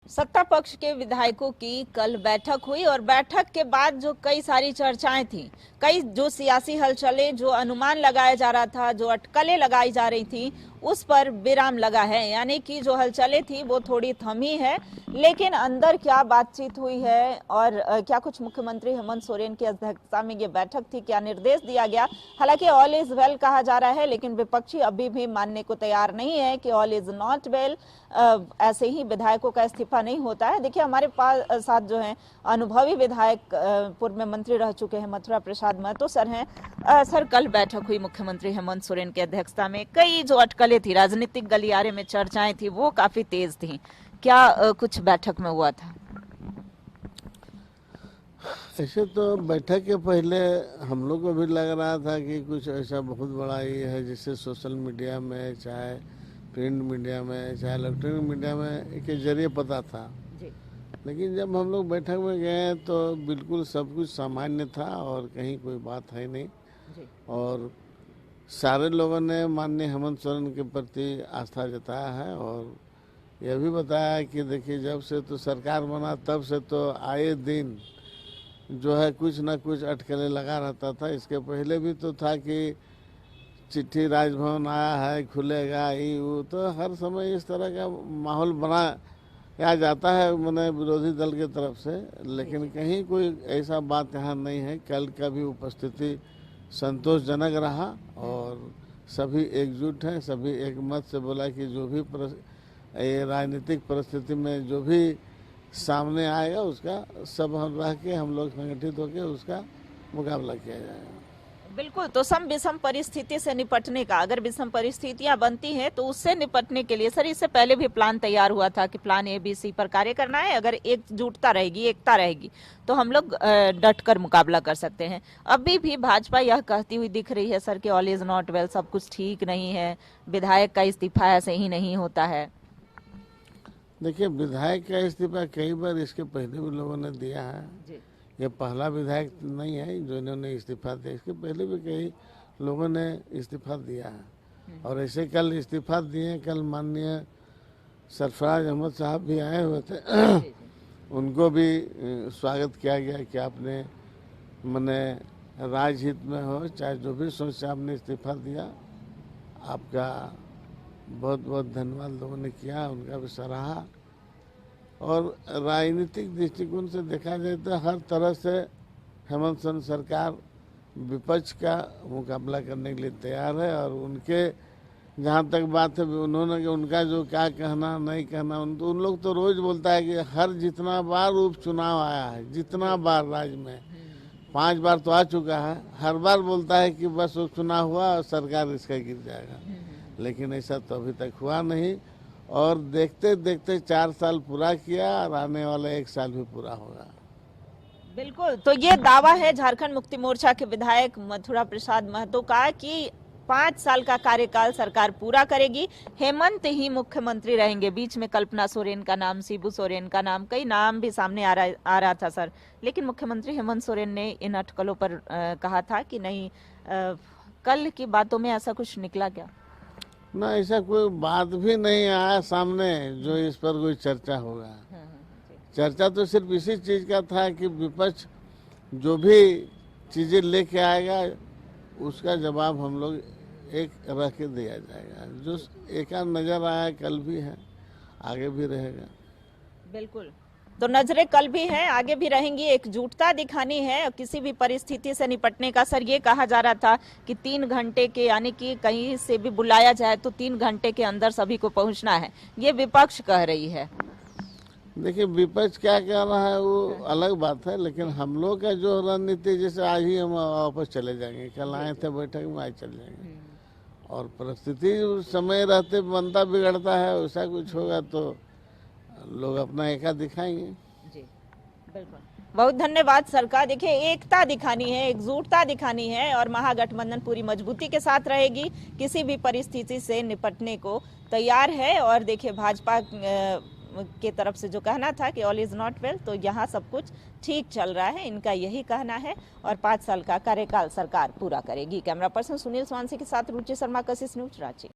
सत्ता पक्ष के विधायकों की कल बैठक हुई और बैठक के बाद जो कई सारी चर्चाएं थी, कई जो सियासी हलचलें, जो अनुमान लगाया जा रहा था, जो अटकलें लगाई जा रही थी, उस पर विराम लगा है। यानी कि जो हलचलें थी वो थोड़ी थमी है, लेकिन अंदर क्या बातचीत हुई है और क्या कुछ मुख्यमंत्री हेमंत सोरेन की अध्यक्षता में ये बैठक थी, क्या निर्देश दिया गया। हालांकि ऑल इज वेल कहा जा रहा है, लेकिन विपक्षी अभी भी मानने को तैयार नहीं है कि ऑल इज नॉट वेल। ऐसे ही विधायकों का इस्तीफा नहीं होता है। देखिए, हमारे पास साथ जो हैं अनुभवी विधायक, पूर्व में मंत्री रह चुके हैं, मथुरा प्रसाद महतो सर हैं। सर, कल बैठक हुई मुख्यमंत्री हेमंत सोरेन की अध्यक्षता में। कई जो अटकलें थी, राजनीतिक गलियारे में चर्चाएं थी, वो काफी तेज थी। क्या कुछ बैठक में हुआ था? ऐसे तो बैठक के पहले हम लोग को भी लग रहा था कि कुछ ऐसा बहुत बड़ा ये है, जिससे सोशल मीडिया में, चाहे प्रिंट मीडिया में, चाहे इलेक्ट्रॉनिक मीडिया में के जरिए पता था जी। लेकिन जब हम लोग बैठक में गए तो बिल्कुल सब कुछ सामान्य था और कहीं कोई बात है नहीं जी। और सारे लोगों ने माननीय हेमंत सोरेन के प्रति आस्था जताया है और यह भी बताया कि देखिए, जब से तो सरकार बना तब से तो आए दिन जो है कुछ ना कुछ अटकलें लगा रहता था। इसके पहले भी तो था कि चिट्ठी राजभवन आया है, खुलेगा, ये वो, तो हर समय इस तरह का माहौल बनाया जाता है मैंने विरोधी दल की तरफ से। लेकिन कहीं कोई ऐसा बात यहाँ नहीं है। कल का भी उपस्थिति संतोषजनक रहा और सभी एकजुट हैं, सभी एक मत से बोला कि जो भी ये राजनीतिक परिस्थिति में जो भी सामने आएगा उसका सब हम रह के, हम लोग संगठित होकर उसका मुकाबला किया जाएगा। बिल्कुल। तो सम विषम परिस्थिति से निपटने का, अगर विषम परिस्थितियां बनती हैं तो उससे निपटने के लिए सर, इससे पहले भी प्लान तैयार हुआ था कि प्लान ABC पर कार्य करना है। अगर एकजुटता रहेगी, एकता रहेगी, तो हम लोग डट कर मुकाबला कर सकते हैं। अभी भी भाजपा यह कहती हुई दिख रही है सर कि ऑल इज नॉट वेल, सब कुछ ठीक नहीं है, विधायक का इस्तीफा ऐसे ही नहीं होता है। देखिए, विधायक का इस्तीफा कई बार इसके पहले भी लोगों ने दिया है जी। ये पहला विधायक नहीं है जो इन्होंने इस्तीफा दिया, इसके पहले भी कई लोगों ने इस्तीफा दिया है और ऐसे कल इस्तीफा दिए। कल माननीय सरफराज अहमद साहब भी आए हुए थे उनको भी स्वागत किया गया कि आपने मैंने राजहित में हो, चाहे जो भी सोच से आपने इस्तीफा दिया, आपका बहुत बहुत धन्यवाद लोगों ने किया, उनका भी सराहा। और राजनीतिक दृष्टिकोण से देखा जाए तो हर तरह से हेमंत सोरेन सरकार विपक्ष का मुकाबला करने के लिए तैयार है और उनके जहाँ तक बात है, उन्होंने उनका जो क्या कहना नहीं कहना, उन लोग तो रोज बोलता है कि हर जितना बार उपचुनाव आया है, जितना बार राज्य में 5 बार तो आ चुका है, हर बार बोलता है कि बस उपचुनाव हुआ और सरकार इसका गिर जाएगा। लेकिन ऐसा तो अभी तक हुआ नहीं और देखते देखते 4 साल पूरा किया और आने वाला 1 साल भी पूरा होगा। बिल्कुल। तो ये दावा है झारखंड मुक्ति मोर्चा के विधायक मथुरा प्रसाद महतो का कि 5 साल का कार्यकाल सरकार पूरा करेगी, हेमंत ही मुख्यमंत्री रहेंगे। बीच में कल्पना सोरेन का नाम, शिबू सोरेन का नाम, कई नाम भी सामने आ रहा था सर, लेकिन मुख्यमंत्री हेमंत सोरेन ने इन अटकलों पर कहा था कि नहीं। कल की बातों में ऐसा कुछ निकला क्या? ना, ऐसा कोई बात भी नहीं आया सामने जो इस पर कोई चर्चा होगा। चर्चा तो सिर्फ इसी चीज का था कि विपक्ष जो भी चीजें लेके आएगा उसका जवाब हम लोग एक रख के दिया जाएगा। जो एक नजर आया कल भी है, आगे भी रहेगा। बिल्कुल। तो नजरें कल भी हैं, आगे भी रहेंगी। एकजुटता दिखानी है किसी भी परिस्थिति से निपटने का। सर, ये कहा जा रहा था कि 3 घंटे के, यानी कि कहीं से भी बुलाया जाए तो 3 घंटे के अंदर सभी को पहुंचना है, ये विपक्ष कह रही है। देखिए, विपक्ष क्या कह रहा है वो अलग बात है, लेकिन हम लोग का जो रणनीति, जैसे आज ही हम वापस चले जाएंगे, कल आए थे बैठक में, आज चले जाएंगे और परिस्थिति समय रहते बनता बिगड़ता है, वैसा कुछ होगा तो लोग अपना एका दिखाएंगे जी। बिल्कुल। बहुत धन्यवाद सर का। देखिए, एकता दिखानी है, एकजुटता दिखानी है और महागठबंधन पूरी मजबूती के साथ रहेगी, किसी भी परिस्थिति से निपटने को तैयार है। और देखिए, भाजपा के तरफ से जो कहना था कि ऑल इज नॉट वेल, तो यहाँ सब कुछ ठीक चल रहा है, इनका यही कहना है और 5 साल का कार्यकाल सरकार पूरा करेगी। कैमरा पर्सन सुनील स्वांसी के साथ रुचि शर्मा, कशिश न्यूज, रांची।